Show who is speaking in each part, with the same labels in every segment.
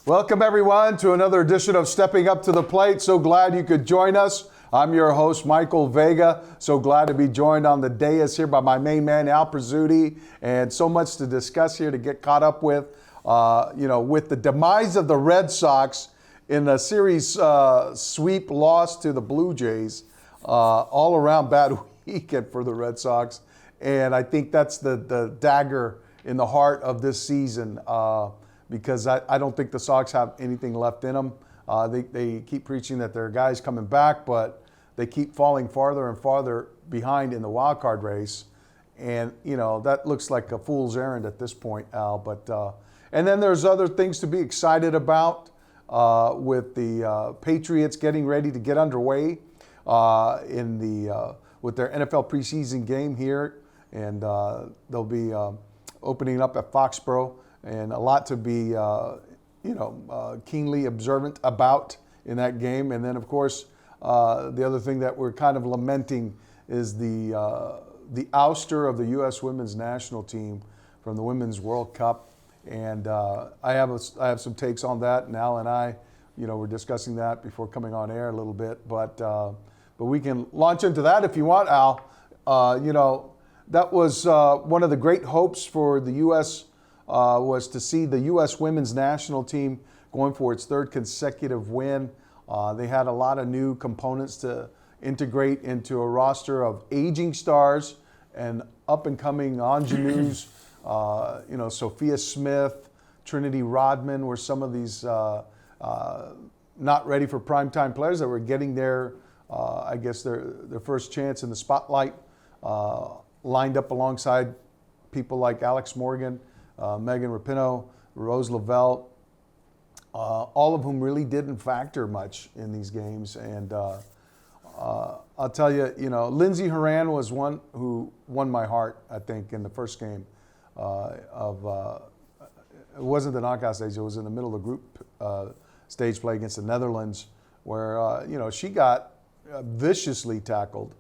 Speaker 1: Welcome everyone to another edition of Stepping Up to the Plate. So glad you could join us. I'm your host, Michael Vega. So glad to be joined on the dais here by my main man, Al Prizzuti, and so much to discuss here to get caught up with. With the demise of the Red Sox in the series sweep loss to the Blue Jays, all around bad weekend for the Red Sox. And I think that's the dagger in the heart of this season. Because I don't think the Sox have anything left in them. They keep preaching that there are guys coming back, but they keep falling farther and farther behind in the wild card race. And, that looks like a fool's errand at this point, Al. But and then there's other things to be excited about with the Patriots getting ready to get underway with their NFL preseason game here. And they'll be opening up at Foxborough. And a lot to be, keenly observant about in that game. And then, of course, the other thing that we're kind of lamenting is the ouster of the U.S. women's national team from the Women's World Cup. And I have some takes on that. And Al and I, we're discussing that before coming on air a little bit. But we can launch into that if you want, Al. That was one of the great hopes for the U.S. Was to see the U.S. women's national team going for its third consecutive win. They had a lot of new components to integrate into a roster of aging stars and up-and-coming ingenues. Sophia Smith, Trinity Rodman were some of these not ready for primetime players that were getting their first chance in the spotlight, lined up alongside people like Alex Morgan, Megan Rapinoe, Rose Lavelle, all of whom really didn't factor much in these games. And I'll tell you, Lindsey Horan was one who won my heart, I think, in the first game it wasn't the knockout stage, it was in the middle of the group stage play against the Netherlands, where, she got viciously tackled,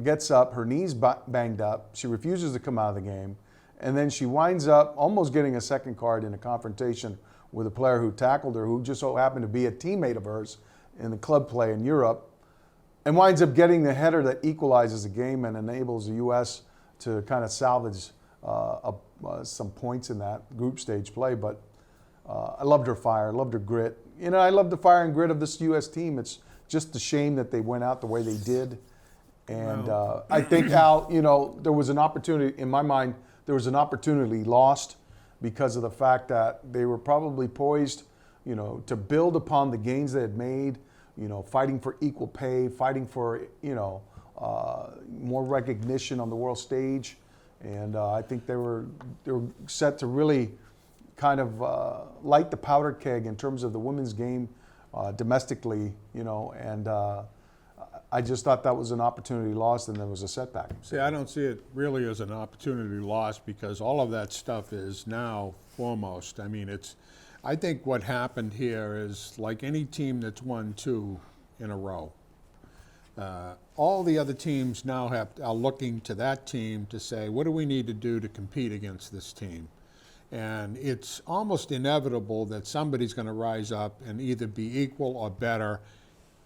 Speaker 1: gets up, her knee's banged up, she refuses to come out of the game. And then she winds up almost getting a second card in a confrontation with a player who tackled her, who just so happened to be a teammate of hers in the club play in Europe, and winds up getting the header that equalizes the game and enables the U.S. to kind of salvage some points in that group stage play. But I loved her fire, loved her grit. I love the fire and grit of this U.S. team. It's just a shame that they went out the way they did. And I think, Al, there was an opportunity, in my mind, there was an opportunity lost because of the fact that they were probably poised, to build upon the gains they had made, fighting for equal pay, fighting for, more recognition on the world stage. And I think they were set to really kind of light the powder keg in terms of the women's game domestically, and I just thought that was an opportunity lost, and there was a setback.
Speaker 2: See, I don't see it really as an opportunity lost because all of that stuff is now foremost. I mean, I think what happened here is like any team that's won 2 in a row. All the other teams now are looking to that team to say, what do we need to do to compete against this team? And it's almost inevitable that somebody's going to rise up and either be equal or better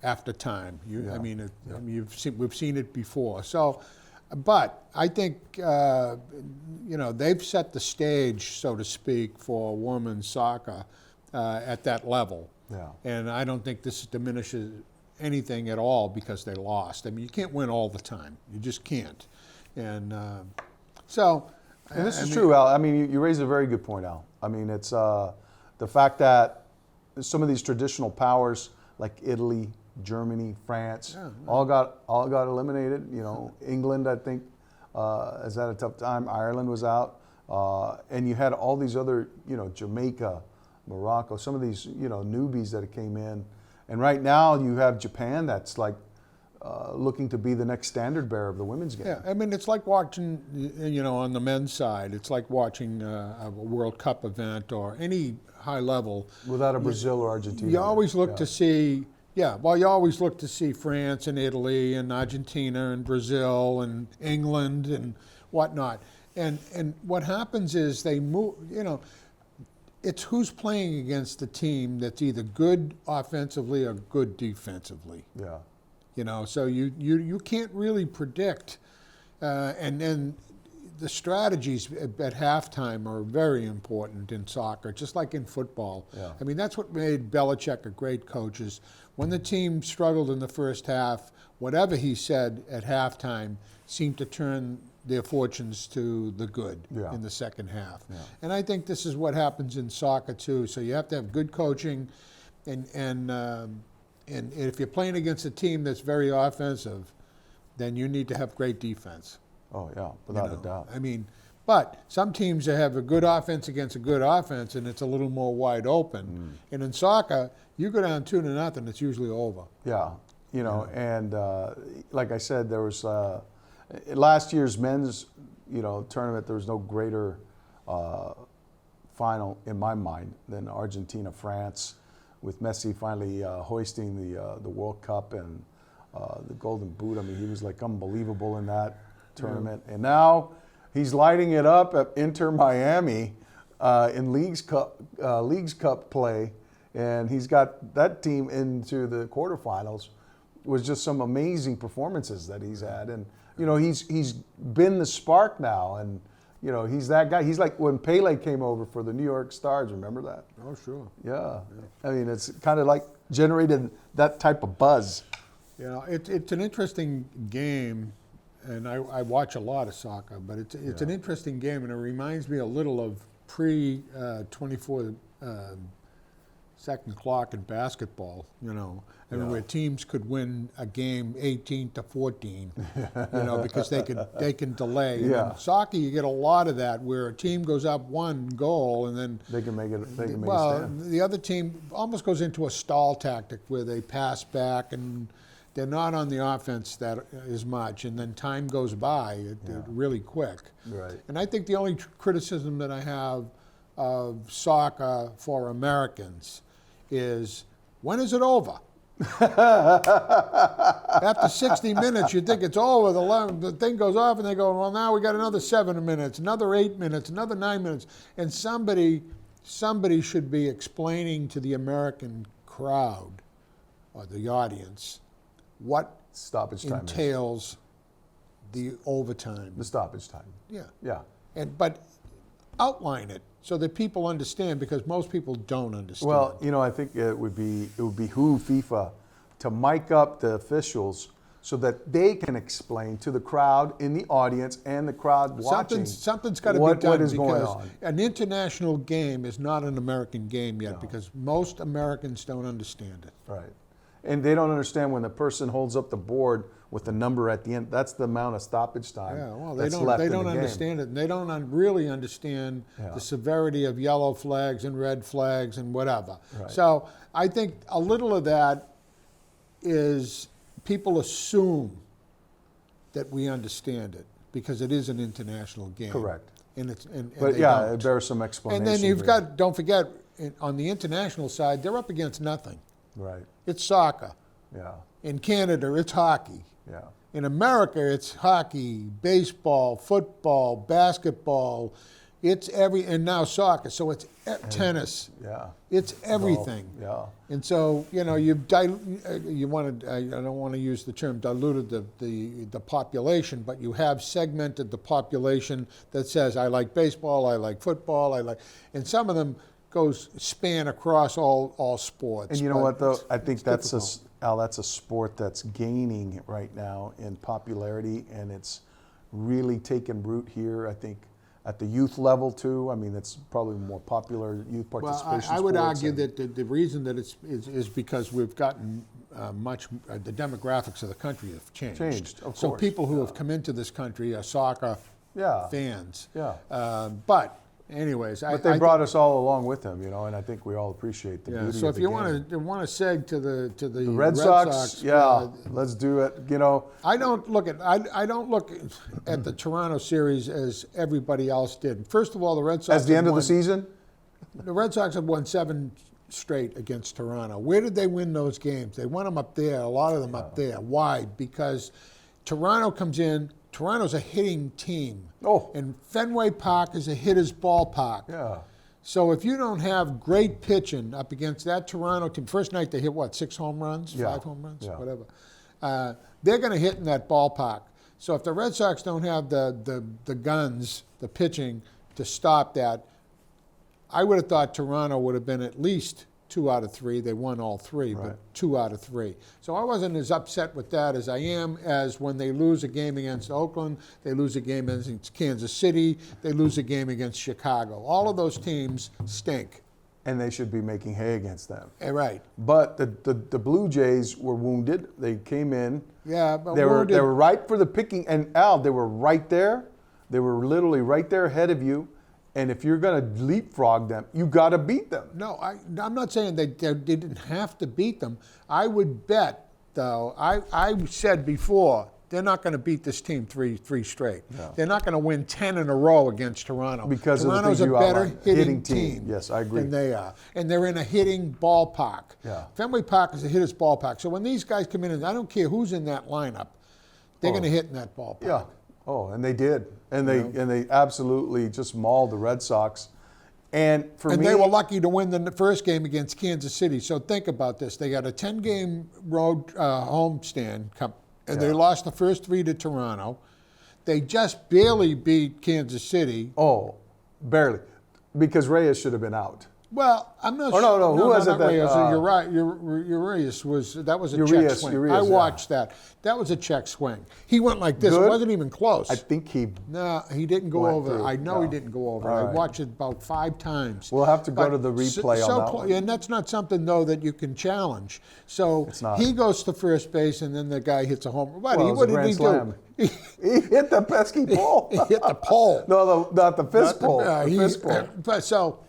Speaker 2: after time. We've seen it before. So, but I think they've set the stage, so to speak, for women's soccer at that level.
Speaker 1: Yeah.
Speaker 2: And I don't think this diminishes anything at all because they lost. I mean, you can't win all the time. You just can't. And
Speaker 1: And this is true, Al. I mean, you raised a very good point, Al. I mean, it's the fact that some of these traditional powers like Italy, Germany, France,
Speaker 2: Yeah,
Speaker 1: all got eliminated. You know, England, I think, has had a tough time. Ireland was out, and you had all these other, you know, Jamaica, Morocco, some of these, you know, newbies that came in, and right now you have Japan that's like looking to be the next standard bearer of the women's game.
Speaker 2: Yeah, I mean, it's like watching, you know, on the men's side, it's like watching a World Cup event or any high level.
Speaker 1: Without a Brazil or Argentina.
Speaker 2: You always look
Speaker 1: Yeah.
Speaker 2: to see, well, you always look to see France and Italy and Argentina and Brazil and England and whatnot. And what happens is they move, you know, it's who's playing against the team that's either good offensively or good defensively.
Speaker 1: Yeah.
Speaker 2: You know, so you can't really predict, and then the strategies at halftime are very important in soccer, just like in football.
Speaker 1: Yeah.
Speaker 2: I mean, that's what made Belichick a great coach. Is when the team struggled in the first half, whatever he said at halftime seemed to turn their fortunes to the good
Speaker 1: Yeah.
Speaker 2: in the second half.
Speaker 1: Yeah.
Speaker 2: And I think this is what happens in soccer too. So you have to have good coaching, and if you're playing against a team that's very offensive, then you need to have great defense.
Speaker 1: Oh yeah,
Speaker 2: you
Speaker 1: without
Speaker 2: know.
Speaker 1: a doubt.
Speaker 2: I mean, but some teams that have a good offense against a good offense, and it's a little more wide open. And in soccer, you go down 2-0, it's usually over.
Speaker 1: Yeah, you know, and like I said, there was last year's men's, you know, tournament. There was no greater final in my mind than Argentina-France, with Messi finally hoisting the World Cup and the Golden Boot. I mean, he was like unbelievable in that tournament. And now he's lighting it up at Inter Miami in Leagues Cup play, and he's got that team into the quarterfinals. It was just some amazing performances that he's had, and you know, he's been the spark now, and you know, he's that guy. He's like when Pele came over for the New York Stars. Remember that?
Speaker 2: Oh, sure.
Speaker 1: Yeah. I mean, it's kind of like generated that type of buzz.
Speaker 2: You know, it's an interesting game, and I watch a lot of soccer, but it's an interesting game, and it reminds me a little of pre-24 second clock in basketball, you know. I mean, where teams could win a game 18-14, you know, because they can delay. And
Speaker 1: Yeah.
Speaker 2: in soccer, you get a lot of that, where a team goes up one goal and then
Speaker 1: They can make it. They can make
Speaker 2: well,
Speaker 1: it stand.
Speaker 2: the other team almost goes into a stall tactic where they pass back and they're not on the offense that as much, and then time goes by really quick.
Speaker 1: Right.
Speaker 2: And I think the only criticism that I have of soccer for Americans is, when is it over? After 60 minutes, you think it's over. The thing goes off, and they go, well, now we got another 7 minutes, another 8 minutes, another 9 minutes. And somebody should be explaining to the American crowd or the audience what
Speaker 1: Stoppage time.
Speaker 2: entails the overtime.
Speaker 1: The stoppage time.
Speaker 2: Yeah.
Speaker 1: Yeah.
Speaker 2: But outline it so that people understand, because most people don't understand.
Speaker 1: Well, you know, I think it would behoove FIFA to mic up the officials so that they can explain to the crowd in the audience and the crowd watching.
Speaker 2: Something's got to be
Speaker 1: what
Speaker 2: done,
Speaker 1: is going
Speaker 2: because
Speaker 1: on.
Speaker 2: an international game is not an American game yet,
Speaker 1: No.
Speaker 2: because most Americans don't understand it.
Speaker 1: Right. And they don't understand when the person holds up the board with the number at the end. That's the amount of stoppage time.
Speaker 2: Yeah, well,
Speaker 1: that's
Speaker 2: they
Speaker 1: left
Speaker 2: don't
Speaker 1: in the game.
Speaker 2: understand it, and they don't really understand
Speaker 1: Yeah.
Speaker 2: the severity of yellow flags and red flags and whatever.
Speaker 1: Right.
Speaker 2: So I think a little of that is people assume that we understand it because it is an international game.
Speaker 1: Correct.
Speaker 2: And
Speaker 1: But
Speaker 2: they
Speaker 1: yeah,
Speaker 2: don't.
Speaker 1: there's some explanation.
Speaker 2: And then you've
Speaker 1: there.
Speaker 2: got, don't forget, on the international side, they're up against nothing.
Speaker 1: Right.
Speaker 2: It's soccer.
Speaker 1: Yeah.
Speaker 2: In Canada, it's hockey.
Speaker 1: Yeah.
Speaker 2: In America, it's hockey, baseball, football, basketball. It's and now soccer. So it's tennis.
Speaker 1: Yeah.
Speaker 2: It's everything.
Speaker 1: Yeah.
Speaker 2: And so, you know, I don't want to use the term diluted the population, but you have segmented the population that says, I like baseball, I like football, and some of them span across all sports.
Speaker 1: And you know
Speaker 2: but
Speaker 1: what, though?
Speaker 2: it's-
Speaker 1: I think
Speaker 2: it's
Speaker 1: that's
Speaker 2: difficult.
Speaker 1: that's a sport that's gaining right now in popularity, and it's really taken root here, I think, at the youth level, too. I mean, it's probably more popular youth
Speaker 2: Well,
Speaker 1: participation
Speaker 2: I would
Speaker 1: sports
Speaker 2: argue
Speaker 1: and-
Speaker 2: that the reason that it's is because we've gotten the demographics of the country have changed.
Speaker 1: Changed, of
Speaker 2: So
Speaker 1: course,
Speaker 2: people who have come into this country are soccer fans.
Speaker 1: Yeah.
Speaker 2: But anyways,
Speaker 1: But they brought us all along with them, you know, and I think we all appreciate the beauty
Speaker 2: so
Speaker 1: of
Speaker 2: if
Speaker 1: the
Speaker 2: you
Speaker 1: game.
Speaker 2: want to seg to the
Speaker 1: Red Sox, let's do it. You know,
Speaker 2: I don't look at the Toronto series as everybody else did. First of all, the Red Sox
Speaker 1: as the end of the
Speaker 2: won-
Speaker 1: season.
Speaker 2: The Red Sox have won 7 straight against Toronto. Where did they win those games? They won them up there, a lot of them up there. Why? Because Toronto comes in, Toronto's a hitting team.
Speaker 1: Oh.
Speaker 2: And Fenway Park is a hitter's ballpark.
Speaker 1: Yeah.
Speaker 2: So if you don't have great pitching up against that Toronto team, first night they hit what, 6 home runs,
Speaker 1: Yeah.
Speaker 2: 5 home runs,
Speaker 1: Yeah.
Speaker 2: whatever. They're going to hit in that ballpark. So if the Red Sox don't have the guns, the pitching to stop that, I would have thought Toronto would have been at least 2 out of 3. They won all 3,
Speaker 1: Right.
Speaker 2: but 2 out of 3. So I wasn't as upset with that as I am as when they lose a game against Oakland, they lose a game against Kansas City, they lose a game against Chicago. All of those teams stink.
Speaker 1: And they should be making hay against them.
Speaker 2: Right.
Speaker 1: But the Blue Jays were wounded. They came in.
Speaker 2: Yeah, but
Speaker 1: They were ripe for the picking. And Al, they were right there. They were literally right there ahead of you. And if you're going to leapfrog them, you got to beat them.
Speaker 2: No, I'm not saying they didn't have to beat them. I would bet, though, I said before, they're not going to beat this team three straight.
Speaker 1: No.
Speaker 2: They're not going to win 10 in a row against Toronto.
Speaker 1: Because of the
Speaker 2: Toronto's
Speaker 1: things you
Speaker 2: a better
Speaker 1: outlined.
Speaker 2: hitting
Speaker 1: team.
Speaker 2: team.
Speaker 1: Yes, I agree.
Speaker 2: Than they are. And they're in a hitting ballpark.
Speaker 1: Yeah.
Speaker 2: Fenway Park is a hitter's ballpark. So when these guys come in, and I don't care who's in that lineup, they're going to hit in that ballpark.
Speaker 1: Yeah. Oh, and they did. And they absolutely just mauled the Red Sox. And for me,
Speaker 2: they were lucky to win the first game against Kansas City. So think about this. They got a 10-game road homestand, and they lost the first 3 to Toronto. They just barely beat Kansas City.
Speaker 1: Oh, barely. Because Reyes should have been out.
Speaker 2: Well, I'm not
Speaker 1: Oh,
Speaker 2: sure.
Speaker 1: no, who was it
Speaker 2: not
Speaker 1: that,
Speaker 2: Reyes. You're right. Urias was a check
Speaker 1: Urias,
Speaker 2: swing.
Speaker 1: Urias,
Speaker 2: I
Speaker 1: yeah.
Speaker 2: watched that. That was a check swing. He went like this.
Speaker 1: Good?
Speaker 2: It wasn't even close.
Speaker 1: I think he.
Speaker 2: No, he didn't go
Speaker 1: Went
Speaker 2: over.
Speaker 1: through.
Speaker 2: I know
Speaker 1: No.
Speaker 2: he didn't go over.
Speaker 1: All
Speaker 2: I
Speaker 1: right.
Speaker 2: watched it about 5 times.
Speaker 1: We'll have to go
Speaker 2: But
Speaker 1: to the replay on that one.
Speaker 2: And that's not something, though, that you can challenge. So
Speaker 1: It's not.
Speaker 2: he goes to first base, and then the guy hits a home run.
Speaker 1: Well, it was a
Speaker 2: What did
Speaker 1: grand
Speaker 2: he
Speaker 1: slam.
Speaker 2: do?
Speaker 1: He hit the pesky pole.
Speaker 2: He hit the pole.
Speaker 1: No, not the fist pole.
Speaker 2: The
Speaker 1: The fist pole.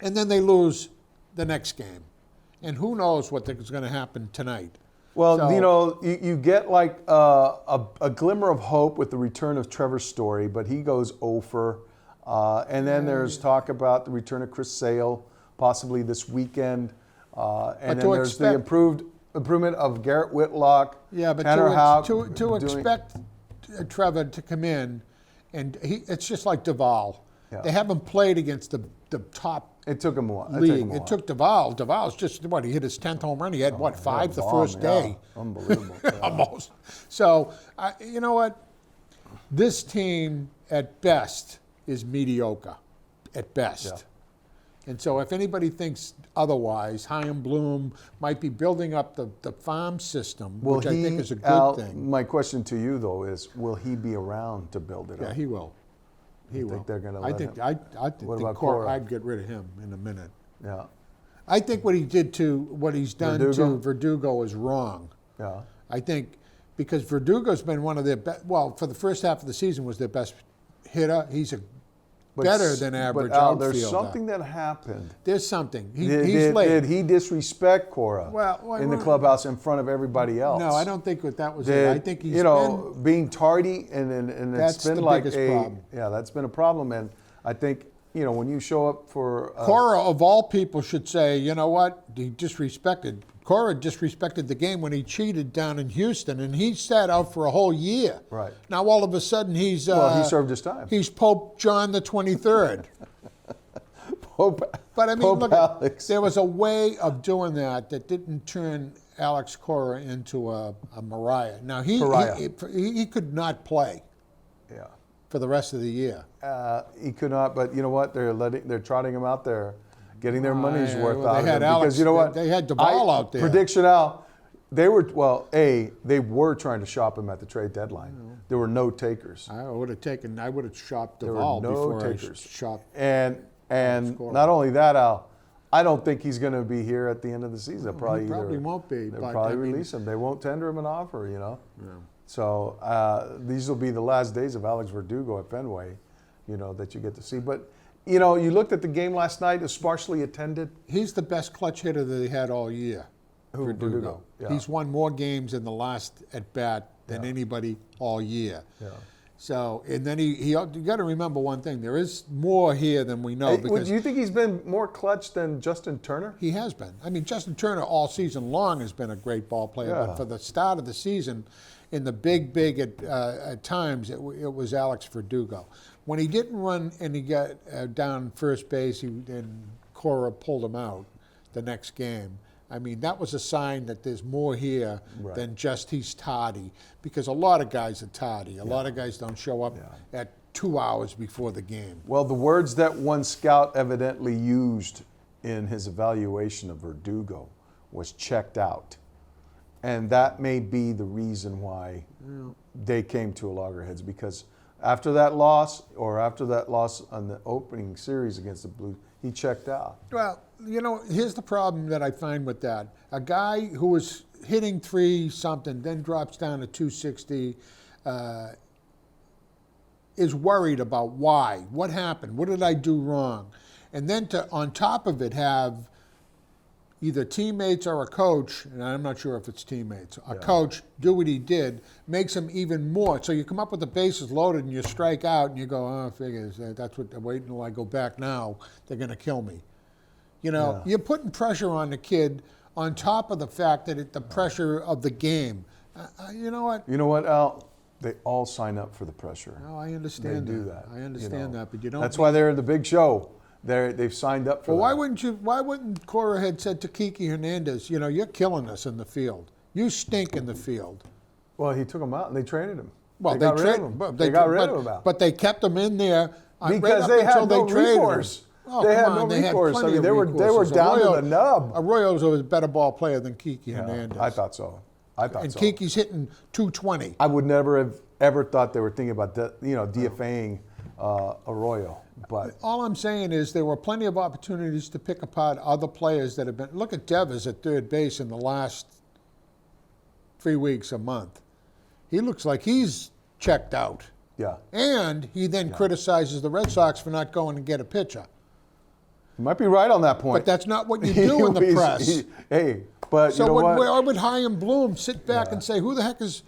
Speaker 2: And then they lose the next game. And who knows what is going to happen tonight.
Speaker 1: Well,
Speaker 2: So-
Speaker 1: you know, you get like a glimmer of hope with the return of Trevor Story, but he goes over. And then there's talk about the return of Chris Sale, possibly this weekend. And then there's the improvement of Garrett Whitlock,
Speaker 2: Yeah, but
Speaker 1: Tanner Houck.
Speaker 2: to expect Trevor to come in, and it's just like Duvall.
Speaker 1: Yeah.
Speaker 2: They haven't played against the top
Speaker 1: It took him a while.
Speaker 2: league. It took Duvall. Duvall's just, he hit his 10th home run. He had, 5 the first day?
Speaker 1: Unbelievable. Yeah.
Speaker 2: Almost. So, you know what? This team, at best, is mediocre. At best.
Speaker 1: Yeah.
Speaker 2: And so if anybody thinks otherwise, Chaim Bloom might be building up the farm system, which I think is a good thing.
Speaker 1: My question to you, though, is will he be around to build it up?
Speaker 2: Yeah, he will. He will.
Speaker 1: think they're gonna
Speaker 2: I
Speaker 1: let
Speaker 2: think
Speaker 1: him?
Speaker 2: I think
Speaker 1: What about Cora?
Speaker 2: I'd get rid of him in a minute.
Speaker 1: Yeah.
Speaker 2: I think what he's done
Speaker 1: Verdugo?
Speaker 2: to Verdugo is wrong.
Speaker 1: Yeah.
Speaker 2: I think because Verdugo's been one of their best. Well, for the first half of the season, was their best hitter. He's better than average
Speaker 1: but Al,
Speaker 2: outfielder.
Speaker 1: there's something that happened.
Speaker 2: There's something. He's
Speaker 1: Did
Speaker 2: late.
Speaker 1: he disrespect Cora in the clubhouse in front of everybody else?
Speaker 2: No, I don't think that was it. I think he's
Speaker 1: being tardy and
Speaker 2: That's
Speaker 1: it's been
Speaker 2: the
Speaker 1: like
Speaker 2: biggest problem.
Speaker 1: Yeah, that's been a problem. And I think when you show up for
Speaker 2: Cora, of all people, should say, you know what? Cora disrespected the game when he cheated down in Houston, and he sat out for a whole year.
Speaker 1: Right.
Speaker 2: Now, all of a sudden, he
Speaker 1: served his time.
Speaker 2: He's Pope John the 23rd.
Speaker 1: Pope,
Speaker 2: But I mean,
Speaker 1: Pope
Speaker 2: look,
Speaker 1: Alex.
Speaker 2: there was a way of doing that didn't turn Alex Cora into a Mariah. Now, he could not play
Speaker 1: Yeah.
Speaker 2: for the rest of the year.
Speaker 1: He could not, but you know what? They're trotting him out there, getting their money's worth
Speaker 2: well,
Speaker 1: out
Speaker 2: they
Speaker 1: of
Speaker 2: had
Speaker 1: him.
Speaker 2: Alex-
Speaker 1: Because you know what?
Speaker 2: they had Duvall out there.
Speaker 1: Prediction Al, they were trying to shop him at the trade deadline. There were no takers.
Speaker 2: I would have shopped
Speaker 1: There were
Speaker 2: Duvall
Speaker 1: no
Speaker 2: before
Speaker 1: takers.
Speaker 2: I shopped.
Speaker 1: And
Speaker 2: Score.
Speaker 1: not only that, Al, I don't think he's going to be here at the end of the season. They'll probably
Speaker 2: He probably won't be.
Speaker 1: They'll
Speaker 2: but,
Speaker 1: probably
Speaker 2: I mean,
Speaker 1: release him. They won't tender him an offer, you know.
Speaker 2: Yeah.
Speaker 1: So these will be the last days of Alex Verdugo at Fenway, you know, that you get to see. But, you know, you looked at the game last night. It was sparsely attended.
Speaker 2: He's the best clutch hitter that they had all year.
Speaker 1: Who, Verdugo? Yeah.
Speaker 2: He's won more games in the last at bat than anybody all year.
Speaker 1: Yeah.
Speaker 2: So, and then you got to remember one thing: there is more here than we know.
Speaker 1: Hey,
Speaker 2: Because
Speaker 1: do you think he's been more clutch than Justin Turner?
Speaker 2: he has been. I mean, Justin Turner all season long has been a great ball player,
Speaker 1: Yeah.
Speaker 2: but for the start of the season, in the big at times, it was Alex Verdugo. When he didn't run and he got down first base, and Cora pulled him out the next game. I mean, that was a sign that there's more here than just he's tardy, because a lot of guys are tardy. A lot of guys don't show up at 2 hours before the game.
Speaker 1: Well, the words that one scout evidently used in his evaluation of Verdugo was checked out. And that may be the reason why they came to a loggerheads, because after that loss on the opening series against the Blues, he checked out.
Speaker 2: Well, you know, here's the problem that I find with that. A guy who was hitting 3-something, then drops down to 260, is worried about why. What happened? What did I do wrong? And then to, on top of it, have either teammates or a coach, and I'm not sure if it's teammates, a coach do what he did, makes him even more. So you come up with the bases loaded and you strike out and you go, oh, figures, that's what, wait until I go back now, they're going to kill me. You know, you're putting pressure on the kid on top of the fact that the pressure of the game. You know what?
Speaker 1: You know what, Al? They all sign up for the pressure.
Speaker 2: No, I understand
Speaker 1: They do that.
Speaker 2: I understand that, but you don't.
Speaker 1: That's why they're in the big show. They've signed up for
Speaker 2: Well,
Speaker 1: that.
Speaker 2: why wouldn't Cora had said to Kiki Hernandez, you know, you're killing us in the field. You stink in the field.
Speaker 1: Well, he took him out and they traded him.
Speaker 2: Well,
Speaker 1: they got rid of him. They got rid of him.
Speaker 2: But they kept him in there
Speaker 1: Because
Speaker 2: right
Speaker 1: they had
Speaker 2: until
Speaker 1: no
Speaker 2: they traded
Speaker 1: recourse.
Speaker 2: him. Oh,
Speaker 1: They had
Speaker 2: come on,
Speaker 1: no recourse.
Speaker 2: plenty
Speaker 1: I mean,
Speaker 2: of
Speaker 1: they were
Speaker 2: recourses.
Speaker 1: down to the nub.
Speaker 2: Arroyo's was a better ball player than Kiki Hernandez.
Speaker 1: I thought so.
Speaker 2: And Kiki's hitting 220.
Speaker 1: I would never have ever thought they were thinking about DFAing Arroyo. But
Speaker 2: all I'm saying is there were plenty of opportunities to pick apart other players that have been. Look at Devers at third base in the last 3 weeks, a month. He looks like he's checked out.
Speaker 1: yeah,
Speaker 2: And he then criticizes the Red Sox for not going to get a pitcher.
Speaker 1: you might be right on that point.
Speaker 2: But that's not what you do in the press.
Speaker 1: But
Speaker 2: So
Speaker 1: you know what?
Speaker 2: why would Chaim Bloom sit back and say, who the heck is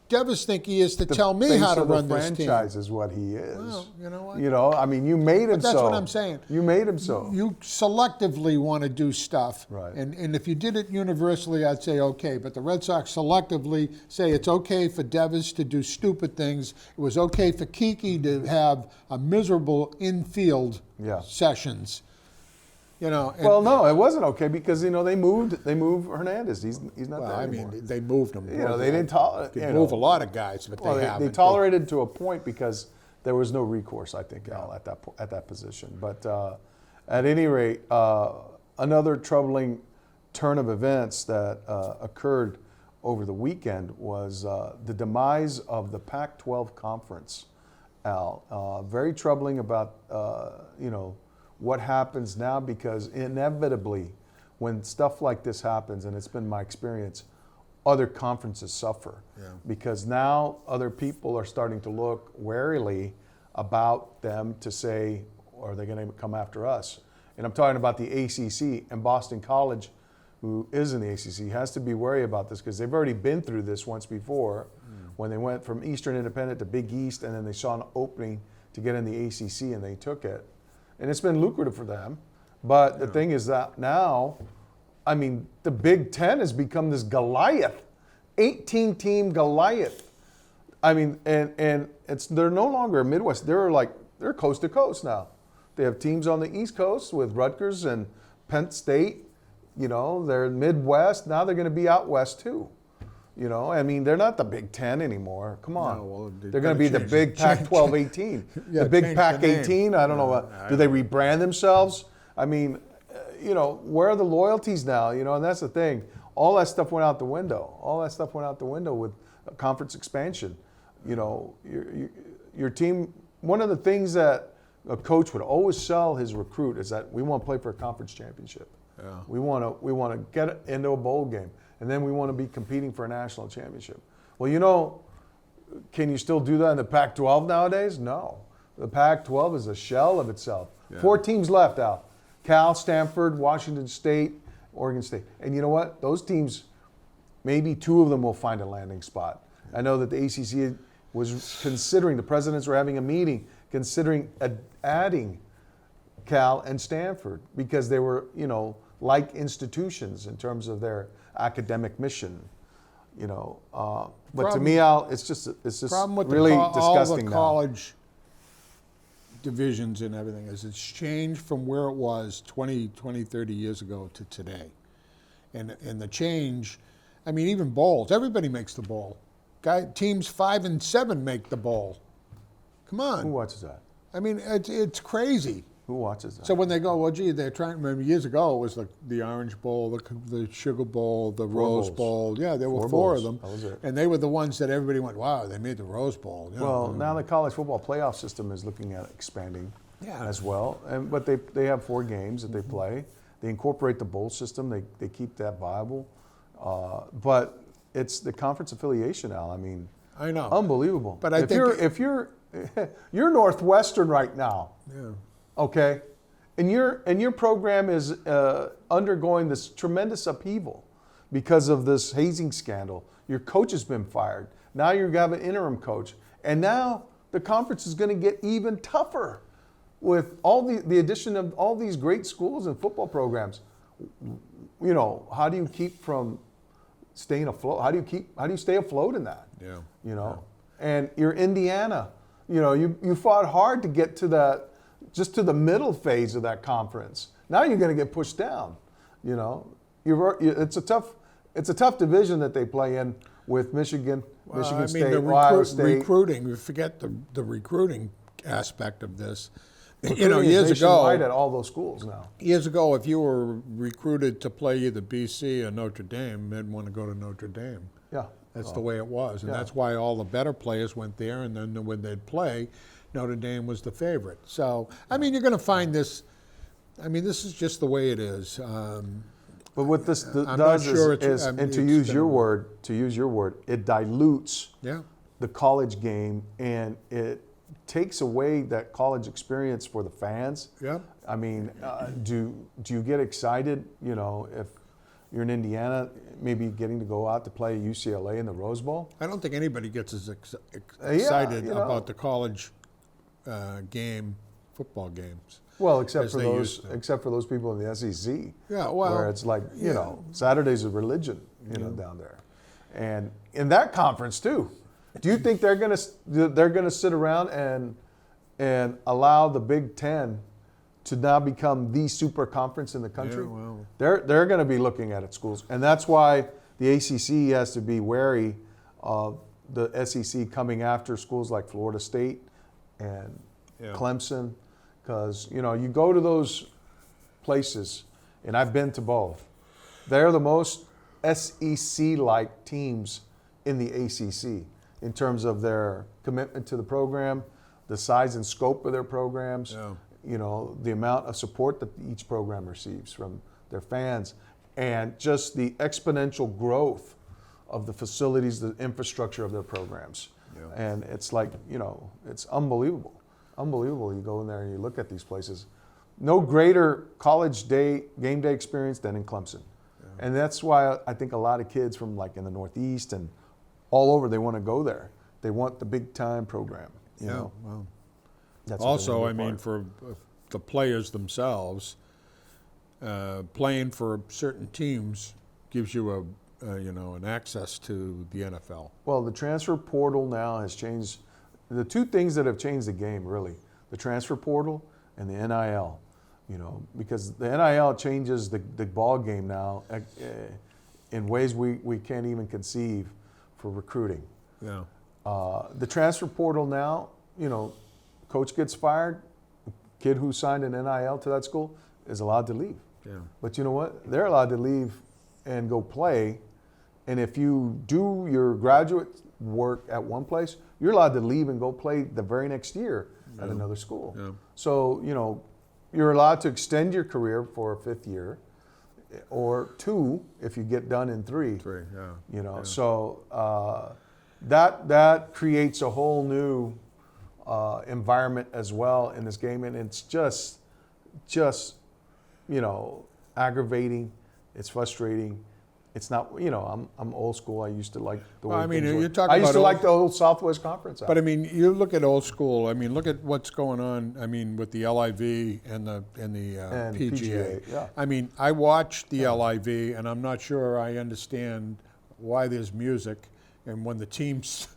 Speaker 2: Devers think he is to tell me how to run this team?
Speaker 1: Franchise is what he is.
Speaker 2: Well, you know what?
Speaker 1: You know, I mean, you made him so.
Speaker 2: That's what I'm saying.
Speaker 1: You made him so.
Speaker 2: You selectively want to do stuff.
Speaker 1: Right.
Speaker 2: And if you did it universally, I'd say okay. But the Red Sox selectively say it's okay for Devers to do stupid things. It was okay for Kiki to have a miserable infield sessions. You know.
Speaker 1: Well, no, it wasn't okay because they moved Hernandez. He's not there
Speaker 2: I
Speaker 1: anymore.
Speaker 2: mean, they moved him.
Speaker 1: You know, they didn't tolerate.
Speaker 2: They move a lot of guys, but they haven't.
Speaker 1: They tolerated to a point because there was no recourse, I think, Al, at that position. But at any rate, another troubling turn of events that occurred over the weekend was the demise of the Pac-12 conference. Al, very troubling about what happens now, because inevitably when stuff like this happens, and it's been my experience, other conferences suffer because now other people are starting to look warily about them to say, are they going to come after us? And I'm talking about the ACC, and Boston College, who is in the ACC, has to be wary about this because they've already been through this once before when they went from Eastern Independent to Big East, and then they saw an opening to get in the ACC and they took it. And it's been lucrative for them. But the thing is that now, I mean, the Big Ten has become this Goliath, 18-team Goliath. I mean, and they're no longer a Midwest. They're coast to coast now. They have teams on the East Coast with Rutgers and Penn State. You know, they're Midwest. Now they're going to be out West too. You know, I mean, they're not the Big Ten anymore. Come on.
Speaker 2: No, well,
Speaker 1: they're going to be the Big Pac-12 18.
Speaker 2: Yeah,
Speaker 1: the Big
Speaker 2: change
Speaker 1: Pac
Speaker 2: the name.
Speaker 1: 18. I don't know what. Do they rebrand themselves? I mean, where are the loyalties now? You know, and that's the thing. All that stuff went out the window. All that stuff went out the window with conference expansion. You know, your team. One of the things that a coach would always sell his recruit is that we want to play for a conference championship.
Speaker 2: Yeah.
Speaker 1: We want to get into a bowl game, and then we want to be competing for a national championship. Well, you know, can you still do that in the Pac-12 nowadays? No. The Pac-12 is a shell of itself.
Speaker 2: Yeah.
Speaker 1: 4 teams left out. Cal, Stanford, Washington State, Oregon State. And you know what? Those teams, maybe 2 of them will find a landing spot. I know that the ACC was considering, the presidents were having a meeting, considering adding Cal and Stanford because they were, you know, like institutions in terms of their academic mission. You know, but to me, Al, it's just
Speaker 2: Problem with
Speaker 1: really
Speaker 2: all
Speaker 1: disgusting
Speaker 2: the
Speaker 1: now.
Speaker 2: college divisions and everything is it's changed from where it was 20, 30 years ago to today. And the change, I mean, even bowls, everybody makes the bowl. Teams 5 and 7 make the bowl. Come on.
Speaker 1: Who watches that?
Speaker 2: I mean, it's crazy.
Speaker 1: Who watches that?
Speaker 2: So when they go, well, gee, they're trying. Remember, years ago, it was the Orange Bowl, the Sugar Bowl, the Rose Bowl. Yeah, there were 4 of them,
Speaker 1: That was it.
Speaker 2: and they were the ones that everybody went, wow, they made the Rose Bowl. You know,
Speaker 1: Well, now the college football playoff system is looking at expanding
Speaker 2: Yeah.
Speaker 1: as well. But they have 4 games that they play. They incorporate the bowl system. They keep that viable. But it's the conference affiliation, Al. I mean,
Speaker 2: I know.
Speaker 1: unbelievable.
Speaker 2: But I think
Speaker 1: if you're Northwestern right now,
Speaker 2: Yeah.
Speaker 1: okay, and your program is undergoing this tremendous upheaval because of this hazing scandal. Your coach has been fired. Now you have an interim coach, and now the conference is going to get even tougher with all the addition of all these great schools and football programs. You know, how do you keep from staying afloat? How do you stay afloat in that?
Speaker 2: Yeah.
Speaker 1: You know, and you're Indiana. You know, you fought hard to get to that, just to the middle phase of that conference. Now you're going to get pushed down. You know, it's a tough division that they play in with Michigan, Michigan State, Ohio State.
Speaker 2: Recruiting. We forget the recruiting aspect of this.
Speaker 1: Recruiting
Speaker 2: You know,
Speaker 1: is
Speaker 2: years
Speaker 1: nationwide
Speaker 2: ago,
Speaker 1: at all those schools now.
Speaker 2: years ago, if you were recruited to play either BC or Notre Dame, they'd want to go to Notre Dame.
Speaker 1: Yeah,
Speaker 2: That's the way it was, and
Speaker 1: Yeah.
Speaker 2: that's why all the better players went there. And then when they'd play, Notre Dame was the favorite. So, I mean, you're going to find this. I mean, this is just the way it is.
Speaker 1: but what this
Speaker 2: I'm not
Speaker 1: does
Speaker 2: sure
Speaker 1: is,
Speaker 2: it's-
Speaker 1: and to
Speaker 2: it's
Speaker 1: use
Speaker 2: gonna-
Speaker 1: your word, it dilutes
Speaker 2: Yeah.
Speaker 1: the college game, and it takes away that college experience for the fans.
Speaker 2: Yeah.
Speaker 1: I mean, do you get excited? You know, if you're in Indiana, maybe getting to go out to play UCLA in the Rose Bowl.
Speaker 2: I don't think anybody gets as excited
Speaker 1: you know.
Speaker 2: about the college football games.
Speaker 1: Well, except
Speaker 2: As
Speaker 1: for
Speaker 2: they
Speaker 1: those,
Speaker 2: used to.
Speaker 1: except for those people in the SEC.
Speaker 2: Yeah, well,
Speaker 1: where it's like
Speaker 2: yeah.
Speaker 1: Saturdays of religion, down there, and in that conference too. Do you think they're gonna sit around and allow the Big Ten to now become the super conference in the country?
Speaker 2: Yeah, well.
Speaker 1: They're going to be looking at it, schools, and that's why the ACC has to be wary of the SEC coming after schools like Florida State and
Speaker 2: Yeah.
Speaker 1: Clemson, because you go to those places, and I've been to both. They're the most SEC-like teams in the ACC in terms of their commitment to the program, the size and scope of their programs.
Speaker 2: Yeah.
Speaker 1: The amount of support that each program receives from their fans, and just the exponential growth of the facilities, the infrastructure of their programs.
Speaker 2: Yeah.
Speaker 1: And it's like, it's unbelievable. Unbelievable. You go in there and you look at these places. No greater college game day experience than in Clemson. Yeah. And that's why I think a lot of kids from like in the Northeast and all over, they want to go there. They want the big time program. You know?
Speaker 2: Well.
Speaker 1: That's
Speaker 2: Also,
Speaker 1: what
Speaker 2: I
Speaker 1: they
Speaker 2: mean,
Speaker 1: look
Speaker 2: for the players themselves, playing for certain teams gives you an access to the NFL.
Speaker 1: Well, the transfer portal now has changed. The 2 things that have changed the game, really, the transfer portal and the NIL. Because the NIL changes the ball game now in ways we can't even conceive for recruiting.
Speaker 2: Yeah.
Speaker 1: The transfer portal now, coach gets fired, kid who signed an NIL to that school is allowed to leave.
Speaker 2: Yeah.
Speaker 1: But you know what? They're allowed to leave and go play. And if you do your graduate work at one place, you're allowed to leave and go play the very next year at another school.
Speaker 2: Yeah.
Speaker 1: So, you're allowed to extend your career for a 5th year, or 2 if you get done in 3.
Speaker 2: 3, yeah. Yeah.
Speaker 1: So that creates a whole new environment as well in this game, and it's just aggravating. It's frustrating. It's not, I'm old school. I used to like the way
Speaker 2: Well, I mean,
Speaker 1: things
Speaker 2: you're
Speaker 1: were.
Speaker 2: talking
Speaker 1: I used
Speaker 2: about
Speaker 1: to like the old Southwest Conference.
Speaker 2: But I mean, you look at old school. I mean, look at what's going on. I mean, with the LIV and the PGA.
Speaker 1: Yeah.
Speaker 2: I mean, I watched the LIV, and I'm not sure I understand why there's music, and when the teams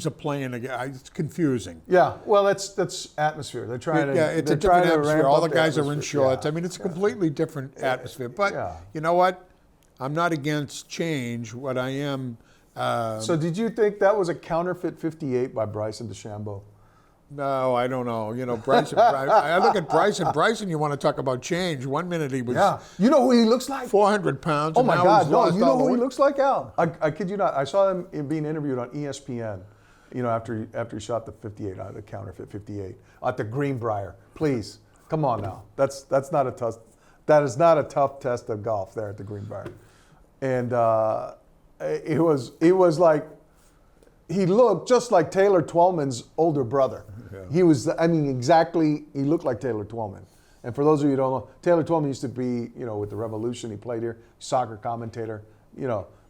Speaker 2: are playing again, it's confusing.
Speaker 1: Yeah, well, that's atmosphere. They're trying to.
Speaker 2: Yeah, it's a
Speaker 1: they're trying
Speaker 2: different
Speaker 1: to
Speaker 2: atmosphere.
Speaker 1: ramp
Speaker 2: All
Speaker 1: up
Speaker 2: the guys are in
Speaker 1: atmosphere.
Speaker 2: shorts.
Speaker 1: Yeah.
Speaker 2: I mean, it's a completely different atmosphere. But
Speaker 1: yeah.
Speaker 2: you know what? I'm not against change. What I am.
Speaker 1: So did you think that was a counterfeit 58 by Bryson DeChambeau?
Speaker 2: No, I don't know. Bryson. I look at Bryson. Bryson, you want to talk about change? 1 minute he was.
Speaker 1: Yeah. You know who he looks like?
Speaker 2: 400 pounds.
Speaker 1: Oh
Speaker 2: and
Speaker 1: my
Speaker 2: now
Speaker 1: God!
Speaker 2: he's
Speaker 1: No,
Speaker 2: lost
Speaker 1: you know
Speaker 2: all the
Speaker 1: who he
Speaker 2: weight.
Speaker 1: looks like, Al? I kid you not. I saw him being interviewed on ESPN. After he shot the 58, the counterfeit 58 at the Greenbrier. Please, come on now. That's not a tough. That is not a tough test of golf there at the Greenbrier. And it was like he looked just like Taylor Twellman's older brother.
Speaker 2: Yeah.
Speaker 1: He was, exactly. He looked like Taylor Twellman. And for those of you who don't know, Taylor Twellman used to be, with the Revolution. He played here, soccer commentator.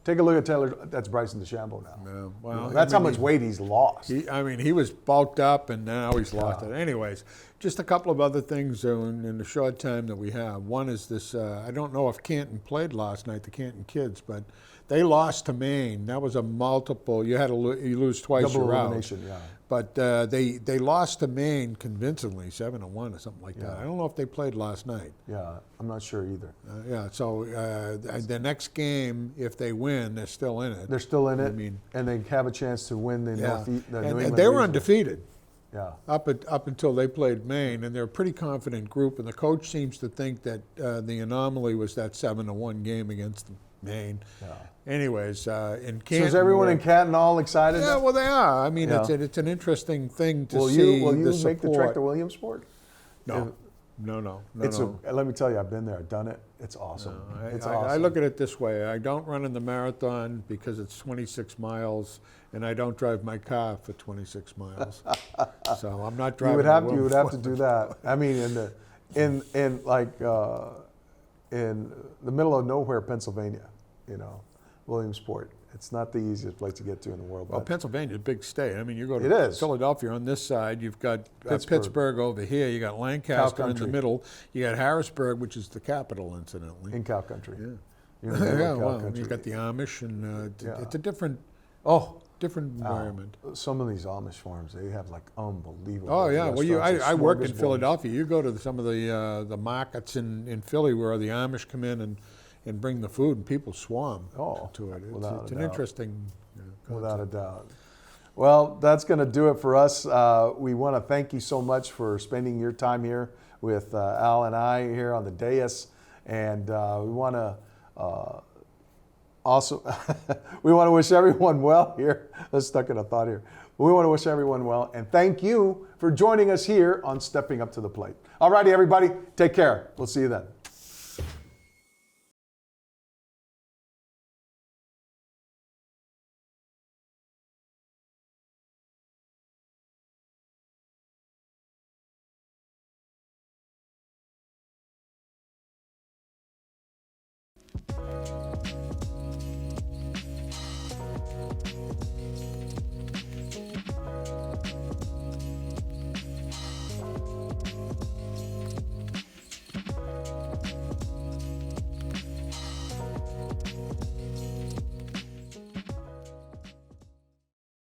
Speaker 1: Take a look at Taylor. That's Bryson DeChambeau now.
Speaker 2: Yeah, well,
Speaker 1: That's how much weight he's lost.
Speaker 2: He was bulked up, and now he's lost it. Anyways, just a couple of other things in the short time that we have. One is this, I don't know if Canton played last night, the Canton kids, but they lost to Maine. That was a multiple. You had to you lose twice,
Speaker 1: Double
Speaker 2: you're out.
Speaker 1: elimination, yeah.
Speaker 2: But they lost to Maine convincingly, 7-1 or something like that.
Speaker 1: Yeah.
Speaker 2: I don't know if they played last night.
Speaker 1: Yeah, I'm not sure either.
Speaker 2: So the next game, if they win, they're still in it.
Speaker 1: They're still in it,
Speaker 2: I mean,
Speaker 1: and they have a chance to win the Northeast. The New
Speaker 2: and
Speaker 1: England
Speaker 2: they were
Speaker 1: regional.
Speaker 2: undefeated.
Speaker 1: Yeah.
Speaker 2: Up until they played Maine, and they're a pretty confident group. And the coach seems to think that the anomaly was that 7-1 game against Maine.
Speaker 1: Yeah.
Speaker 2: Anyways, in Canton.
Speaker 1: So is everyone in Canton all excited?
Speaker 2: Yeah, well, they are. I mean,
Speaker 1: Yeah.
Speaker 2: it's an interesting thing to
Speaker 1: Will
Speaker 2: see.
Speaker 1: you
Speaker 2: the
Speaker 1: make the trek
Speaker 2: support.
Speaker 1: to Williamsport?
Speaker 2: No. No.
Speaker 1: Let me tell you, I've been there. I've done it. It's awesome.
Speaker 2: No,
Speaker 1: It's
Speaker 2: I
Speaker 1: awesome.
Speaker 2: look at it this way. I don't run in the marathon because it's 26 miles, and I don't drive my car for 26 miles. So I'm not driving.
Speaker 1: You would have to do that. I mean, in the middle of nowhere, Pennsylvania, Williamsport. It's not the easiest place to get to in the world.
Speaker 2: Well,
Speaker 1: but
Speaker 2: Pennsylvania's a big state. I mean, you go to
Speaker 1: It is.
Speaker 2: Philadelphia on this side, you've got
Speaker 1: Pittsburgh.
Speaker 2: Pittsburgh over here, you got Lancaster in the
Speaker 1: country.
Speaker 2: middle, you got Harrisburg, which is the capital, incidentally.
Speaker 1: in cow country.
Speaker 2: Yeah.
Speaker 1: You're in the middle
Speaker 2: Yeah,
Speaker 1: of cow
Speaker 2: well,
Speaker 1: country.
Speaker 2: you've got the Amish, and
Speaker 1: Yeah.
Speaker 2: it's a different
Speaker 1: Oh,
Speaker 2: environment.
Speaker 1: some of these Amish farms, they have like unbelievable.
Speaker 2: Oh yeah, well
Speaker 1: restaurants
Speaker 2: I
Speaker 1: and
Speaker 2: worked in
Speaker 1: smorgasbords.
Speaker 2: Philadelphia. You go to some of the markets in Philly where the Amish come in and bring the food, and people swarm to it.
Speaker 1: without
Speaker 2: It's
Speaker 1: a
Speaker 2: an
Speaker 1: doubt.
Speaker 2: interesting
Speaker 1: Without a doubt. Well, that's going to do it for us. We want to thank you so much for spending your time here with Al and I here on the dais. And we want to also, we want to wish everyone well here. Let's stuck in a thought here. We want to wish everyone well. And thank you for joining us here on Stepping Up to the Plate. All righty, everybody. Take care. We'll see you then.